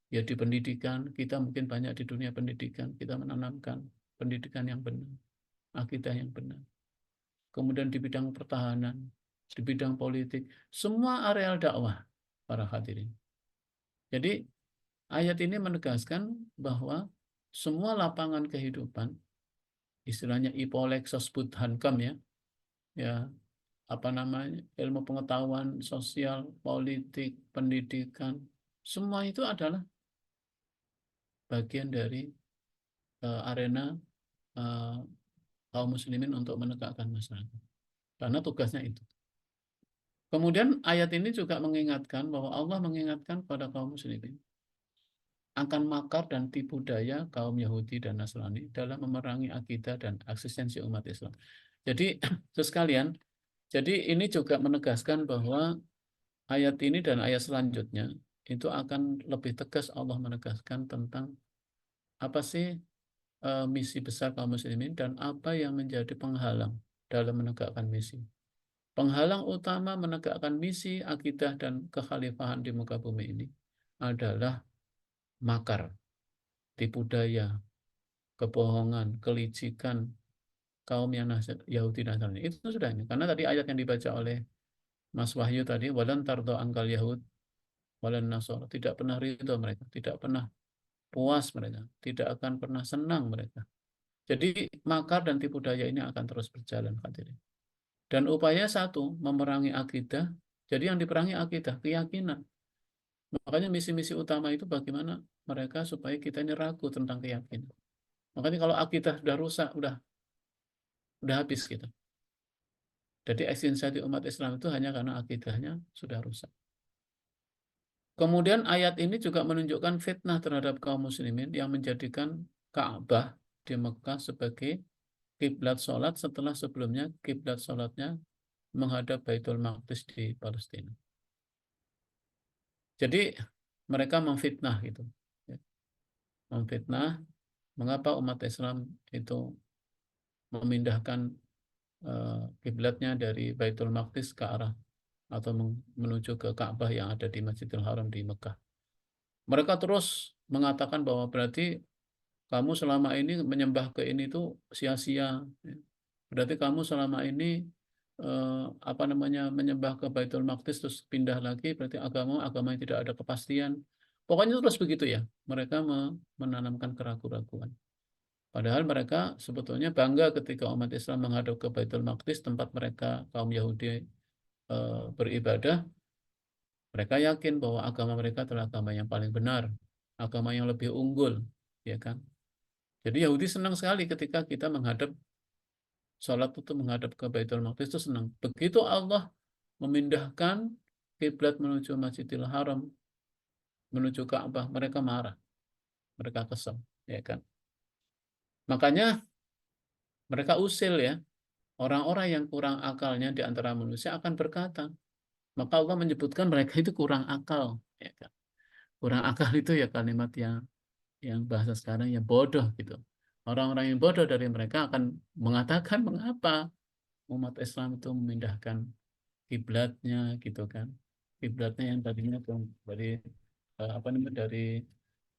Ya di pendidikan, kita mungkin banyak di dunia pendidikan, kita menanamkan pendidikan yang benar, akidah yang benar. Kemudian di bidang pertahanan, di bidang politik, semua areal dakwah para hadirin. Jadi ayat ini menegaskan bahwa semua lapangan kehidupan, istilahnya ipolexos budhankam ya, ya apa namanya, ilmu pengetahuan sosial, politik, pendidikan, semua itu adalah bagian dari arena uh, kaum muslimin untuk menegakkan masyarakat. Karena tugasnya itu. Kemudian ayat ini juga mengingatkan bahwa Allah mengingatkan pada kaum muslimin akan makar dan tipu daya kaum Yahudi dan Nasrani dalam memerangi akidah dan eksistensi umat Islam. Jadi, sekalian, jadi ini juga menegaskan bahwa ayat ini dan ayat selanjutnya itu akan lebih tegas Allah menegaskan tentang apa sih misi besar kaum muslimin dan apa yang menjadi penghalang dalam menegakkan misi. Penghalang utama menegakkan misi, akidah, dan kekhalifahan di muka bumi ini adalah makar, tipu daya, kebohongan, kelicikan kaum yang Yahudi dan Nasrani. Itu sudah ini. Karena tadi ayat yang dibaca oleh Mas Wahyu tadi, walan tardo angkal Yahud, walan Nasor, tidak pernah ridho mereka, tidak pernah puas mereka, tidak akan pernah senang mereka. Jadi makar dan tipu daya ini akan terus berjalan, hadirin. Dan upaya satu, memerangi akidah. Jadi yang diperangi akidah, keyakinan. Makanya misi-misi utama itu bagaimana mereka supaya kita ini ragu tentang keyakinan. Makanya kalau akidah sudah rusak, udah habis kita. Jadi eksistensi umat Islam itu hanya karena akidahnya sudah rusak. Kemudian ayat ini juga menunjukkan fitnah terhadap kaum muslimin yang menjadikan Ka'bah di Mekah sebagai kiblat sholat setelah sebelumnya kiblat sholatnya menghadap Baitul Maqdis di Palestina. Jadi mereka memfitnah gitu. Ya. Memfitnah mengapa umat Islam itu memindahkan kiblatnya dari Baitul Maqdis ke arah atau menuju ke Ka'bah yang ada di Masjidil Haram di Mekah. Mereka terus mengatakan bahwa berarti kamu selama ini menyembah ke ini itu sia-sia. Ya. Berarti kamu selama ini apa namanya menyembah ke Baitul Maqdis terus pindah lagi berarti agama yang tidak ada kepastian. Pokoknya terus begitu ya. Mereka menanamkan keraguan-raguan. Padahal mereka sebetulnya bangga ketika umat Islam menghadap ke Baitul Maqdis tempat mereka kaum Yahudi beribadah. Mereka yakin bahwa agama mereka adalah agama yang paling benar, agama yang lebih unggul, ya kan? Jadi Yahudi senang sekali ketika kita menghadap sholat itu menghadap ke Baitul Maqdis itu senang. Begitu Allah memindahkan kiblat menuju Masjidil Haram, menuju Ka'bah, mereka marah, mereka kesal, ya kan? Makanya mereka usil ya, orang-orang yang kurang akalnya di antara manusia akan berkata, maka Allah menyebutkan mereka itu kurang akal, ya kan? Kurang akal itu ya kalimat yang bahasa sekarang ya bodoh gitu. Orang-orang yang bodoh dari mereka akan mengatakan mengapa umat Islam itu memindahkan kiblatnya gitu kan. Kiblatnya yang tadinya dari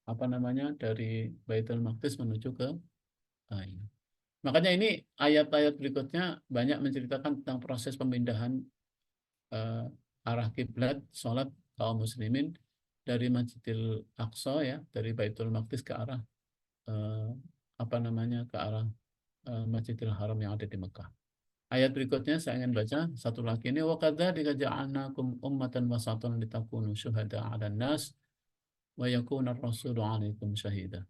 apa namanya dari Baitul Maqdis menuju ke ini. Makanya ini ayat-ayat berikutnya banyak menceritakan tentang proses pemindahan eh, arah kiblat sholat kaum muslimin dari Masjidil Aqsa ya, dari Baitul Maqdis ke arah eh, ke arah Masjidil Haram yang ada di Mekah. Ayat berikutnya saya ingin baca satu lagi ini wa kadzalika ja'alnakum ummatan wasatan litakunu syuhada 'alan nas wa yakuna ar-rasulu 'alaikum syahida.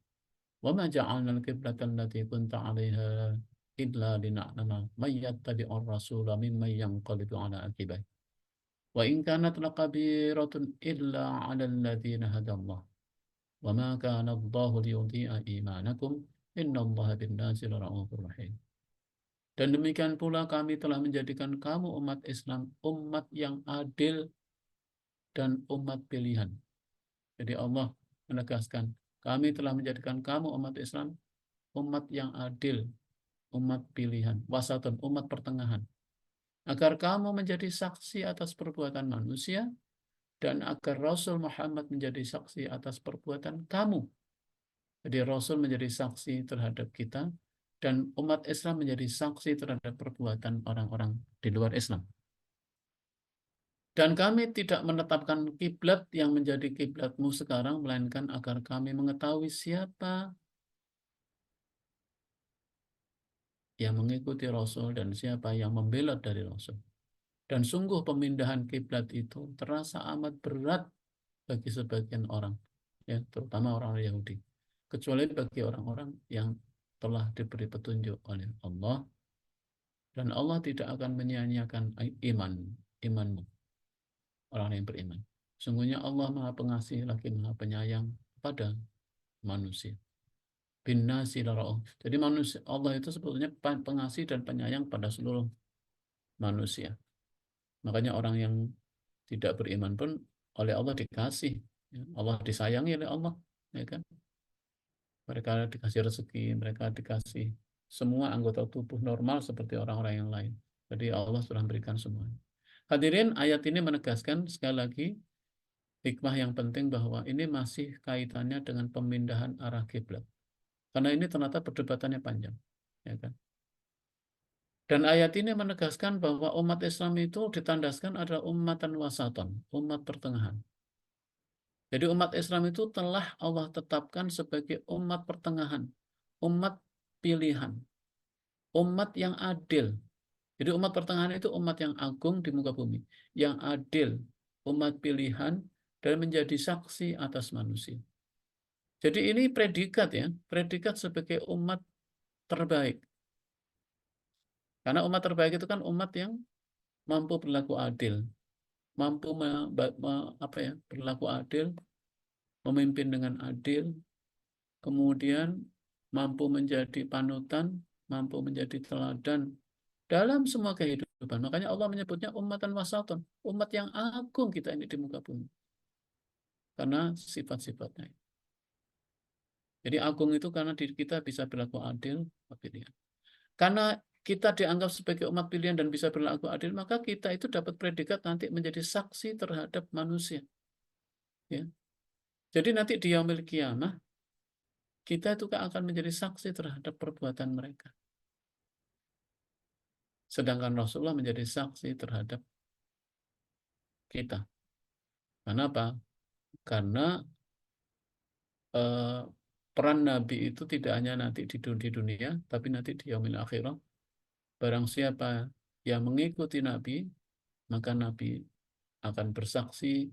Wa ma ja'alna al-qiblata allati kunta 'alaiha illa lina'lama may yattabi'ur rasula mimman yanqalibu 'ala aqibai. Wa in kanat lakabiratun illa 'alal ladzina hadallah. Wa ma kana Allahu liyudhi'a imanakum innallaha bin-nasi lara'ufur rahim. Dan demikian pula kami telah menjadikan kamu umat Islam, umat yang adil dan umat pilihan. Jadi Allah menegaskan, kami telah menjadikan kamu umat Islam, umat yang adil, umat pilihan, wasatun, umat pertengahan. Agar kamu menjadi saksi atas perbuatan manusia, dan agar Rasul Muhammad menjadi saksi atas perbuatan kamu. Jadi Rasul menjadi saksi terhadap kita, dan umat Islam menjadi saksi terhadap perbuatan orang-orang di luar Islam. Dan kami tidak menetapkan kiblat yang menjadi kiblatmu sekarang, melainkan agar kami mengetahui siapa yang mengikuti Rasul dan siapa yang membelot dari Rasul. Dan sungguh pemindahan kiblat itu terasa amat berat bagi sebagian orang, ya, terutama orang Yahudi. Kecuali bagi orang-orang yang telah diberi petunjuk oleh Allah, dan Allah tidak akan menyia-nyiakan imanmu, orang yang beriman. Sungguhnya Allah Maha Pengasih lagi Maha Penyayang pada manusia. Bin nasi lara'uf. Jadi manusia, Allah itu sebetulnya pengasih dan penyayang pada seluruh manusia. Makanya orang yang tidak beriman pun oleh Allah dikasih. Ya, Allah disayangi oleh Allah. Ya kan? Mereka dikasih rezeki, mereka dikasih semua anggota tubuh normal seperti orang-orang yang lain. Jadi Allah sudah memberikan semuanya. Hadirin, ayat ini menegaskan sekali lagi hikmah yang penting bahwa ini masih kaitannya dengan pemindahan arah kiblat. Karena ini ternyata perdebatannya panjang, ya kan? Dan ayat ini menegaskan bahwa umat Islam itu ditandaskan adalah umatan wasaton, umat pertengahan. Jadi umat Islam itu telah Allah tetapkan sebagai umat pertengahan, umat pilihan, umat yang adil. Jadi umat pertengahan itu umat yang agung di muka bumi, yang adil, umat pilihan, dan menjadi saksi atas manusia. Jadi ini predikat ya, predikat sebagai umat terbaik. Karena umat terbaik itu kan umat yang mampu berlaku adil, mampu berlaku adil, memimpin dengan adil, kemudian mampu menjadi panutan, mampu menjadi teladan dalam semua kehidupan. Makanya Allah menyebutnya umatan wasatun, umat yang agung kita ini di muka bumi. Karena sifat-sifatnya. Jadi agung itu karena diri kita bisa berlaku adil, pilihan. Karena kita dianggap sebagai umat pilihan dan bisa berlaku adil, maka kita itu dapat predikat nanti menjadi saksi terhadap manusia. Ya. Jadi nanti di yaumil kiamah, kita itu akan menjadi saksi terhadap perbuatan mereka. Sedangkan Rasulullah menjadi saksi terhadap kita. Kenapa? Karena eh, peran Nabi itu tidak hanya nanti di dunia, tapi nanti di yaumil akhirah. Barang siapa yang mengikuti Nabi, maka Nabi akan bersaksi,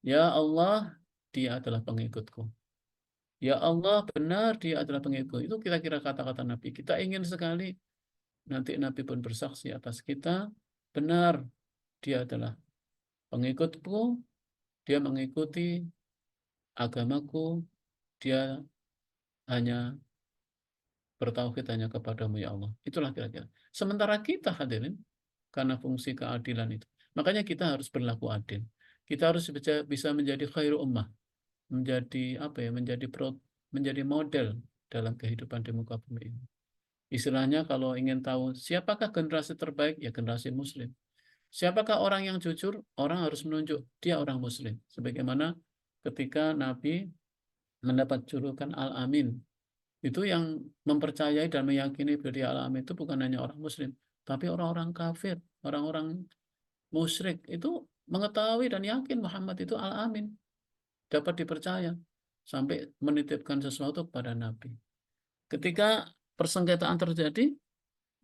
ya Allah, dia adalah pengikutku. Ya Allah, benar dia adalah pengikutku. Itu kira-kira kata-kata Nabi. Kita ingin sekali nanti Nabi pun bersaksi atas kita, benar dia adalah pengikutku, dia mengikuti agamaku, dia hanya bertauhid hanya kepadamu ya Allah. Itulah kira-kira. Sementara kita hadirin, karena fungsi keadilan itu. Makanya kita harus berlaku adil. Kita harus bisa menjadi khairu ummah, menjadi apa ya, menjadi model dalam kehidupan di muka bumi ini. Istilahnya kalau ingin tahu siapakah generasi terbaik, ya generasi Muslim. Siapakah orang yang jujur? Orang harus menunjuk dia orang Muslim. Sebagaimana ketika Nabi mendapat julukan Al-Amin. Itu yang mempercayai dan meyakini bahwa dia Al-Amin itu bukan hanya orang Muslim, tapi orang-orang kafir, orang-orang musyrik itu mengetahui dan yakin Muhammad itu Al-Amin, dapat dipercaya sampai menitipkan sesuatu kepada Nabi. Ketika persengketaan terjadi,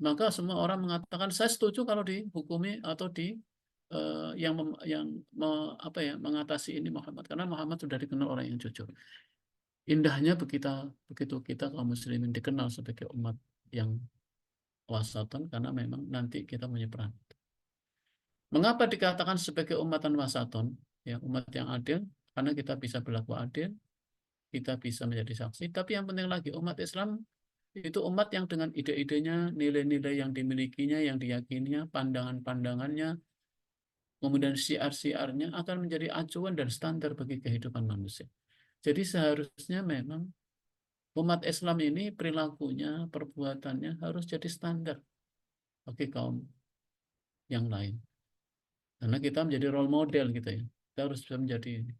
maka semua orang mengatakan saya setuju kalau dihukumi atau mengatasi ini Muhammad, karena Muhammad sudah dikenal orang yang jujur. Indahnya begitu kita kaum muslimin dikenal sebagai umat yang wasatan, karena memang nanti kita punya peran. Mengapa dikatakan sebagai umatan wasaton, ya umat yang adil? Karena kita bisa berlaku adil, kita bisa menjadi saksi. Tapi yang penting lagi, umat Islam itu umat yang dengan ide-idenya, nilai-nilai yang dimilikinya, yang diyakininya, pandangan-pandangannya, kemudian syiar-syiarnya akan menjadi acuan dan standar bagi kehidupan manusia. Jadi seharusnya memang umat Islam ini perilakunya, perbuatannya harus jadi standar bagi kaum yang lain. Karena kita menjadi role model gitu ya. Kita harus bisa menjadi ini.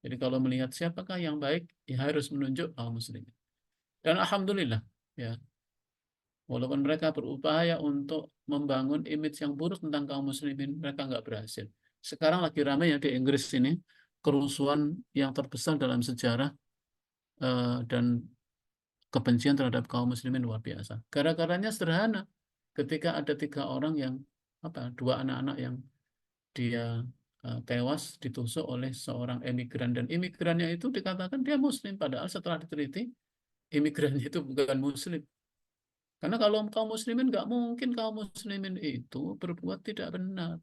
Jadi kalau melihat siapakah yang baik, ya harus menunjuk kaum muslimin. Dan alhamdulillah, ya, walaupun mereka berupaya untuk membangun image yang buruk tentang kaum muslimin, mereka nggak berhasil. Sekarang lagi ramai ya di Inggris ini, kerusuhan yang terbesar dalam sejarah dan kebencian terhadap kaum muslimin luar biasa. Gara-garanya sederhana. Ketika ada 3 orang yang dua anak-anak yang dia tewas ditusuk oleh seorang emigran, dan imigrannya itu dikatakan dia muslim, padahal setelah diteliti imigrannya itu bukan muslim. Karena kalau kaum muslimin nggak mungkin kaum muslimin itu berbuat tidak benar.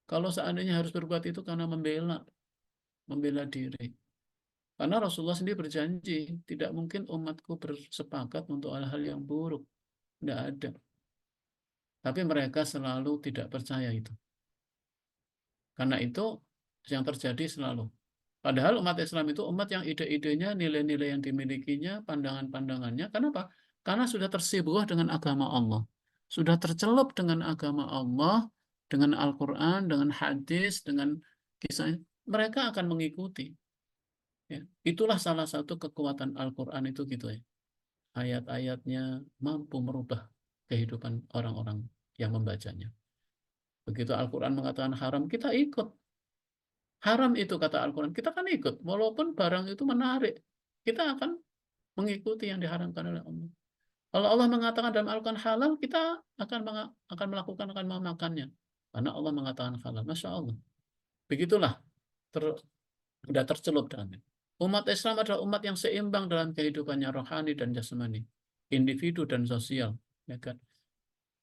Kalau seandainya harus berbuat itu karena membela diri. Karena Rasulullah sendiri berjanji, tidak mungkin umatku bersepakat untuk hal-hal yang buruk. Tidak ada. Tapi mereka selalu tidak percaya itu. Karena itu yang terjadi selalu. Padahal umat Islam itu umat yang ide-idenya, nilai-nilai yang dimilikinya, pandangan-pandangannya. Kenapa? Karena sudah tersibuk dengan agama Allah. Sudah tercelup dengan agama Allah, dengan Al-Quran, dengan hadis, dengan kisah. Mereka akan mengikuti. Ya. Itulah salah satu kekuatan Al-Quran itu gitu ya. Ayat-ayatnya mampu merubah kehidupan orang-orang yang membacanya. Begitu Al-Quran mengatakan haram, kita ikut. Haram itu kata Al-Quran, kita kan ikut. Walaupun barang itu menarik, kita akan mengikuti yang diharamkan oleh Allah. Kalau Allah mengatakan dalam Al-Quran halal, kita akan melakukan, akan memakannya. Karena Allah mengatakan halal. Masya Allah. Begitulah sudah tercelup dalamnya. Umat Islam adalah umat yang seimbang dalam kehidupannya rohani dan jasmani, individu dan sosial. Ya kan?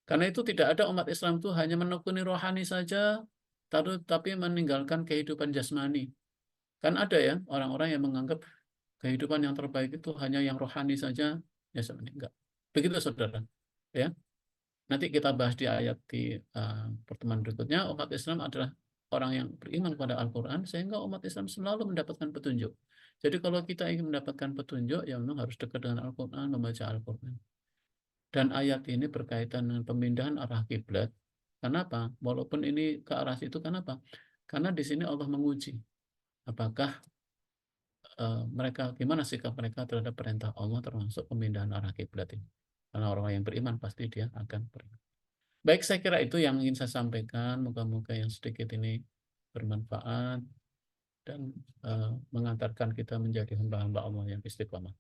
Karena itu tidak ada umat Islam itu hanya menekuni rohani saja, tapi meninggalkan kehidupan jasmani. Kan ada ya orang-orang yang menganggap kehidupan yang terbaik itu hanya yang rohani saja, jasmani enggak. Begitu saudara. Ya. Nanti kita bahas di ayat di pertemuan berikutnya. Umat Islam adalah orang yang beriman pada Al-Quran, sehingga umat Islam selalu mendapatkan petunjuk. Jadi kalau kita ingin mendapatkan petunjuk, ya memang harus dekat dengan Al-Quran, membaca Al-Quran. Dan ayat ini berkaitan dengan pemindahan arah kiblat. Kenapa? Walaupun ini ke arah situ, kenapa? Karena di sini Allah menguji apakah mereka, gimana sikap mereka terhadap perintah Allah, termasuk pemindahan arah kiblat ini. Karena orang yang beriman pasti dia akan beriman. Baik, saya kira itu yang ingin saya sampaikan. Moga-moga yang sedikit ini bermanfaat dan mengantarkan kita menjadi hamba-hamba Allah yang istiqomah.